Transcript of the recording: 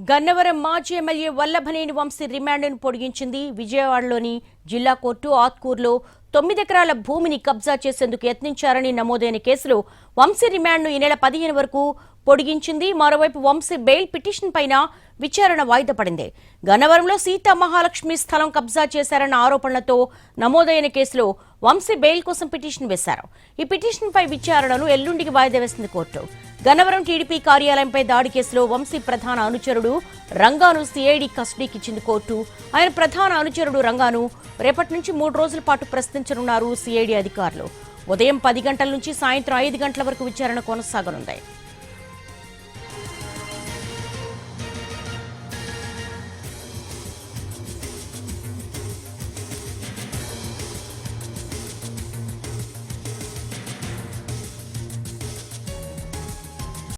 గన్నవరం మాజీ ఎమ్మెల్యే వల్లభనేని వంశీ రిమాండ్ను పొడిగించింది. విజయవాడలోని జిల్లా కోర్టు ఆత్కూరులో 9 ఎకరాల భూమిని కబ్జా చేసేందుకు యత్నించారని నమోదైన కేసులో వంశీ రిమాండ్ను ఈ నెల 15 వరకు పొడిగించింది. మరోవైపు వంశీ బెయిల్ పిటిషన్ పైన విచారణ వాయిదా పడింది. గన్నవరంలో సీతా మహాలక్ష్మి స్థలం కబ్జా చేశారన్న ఆరోపణలతో నమోదైన కేసులో వంశీ బెయిల్ కోసం పిటిషన్ వేశారు. ఈ పిటిషన్పై విచారణను ఎల్లుండికి వాయిదా వేసింది కోర్టు. గన్నవరం టీడీపీ కార్యాలయంపై దాడి కేసులో వంశీ ప్రధాన అనుచరుడు రంగాను సిఐడి కస్టడీకి ఇచ్చింది కోర్టు. ఆయన ప్రధాన అనుచరుడు రంగాను రేపటి నుంచి 3 రోజుల పాటు ప్రశ్నించనున్నారు సిఐడి అధికారులు. ఉదయం 10 గంటల నుంచి సాయంత్రం 5 గంటల వరకు విచారణ కొనసాగనుంది.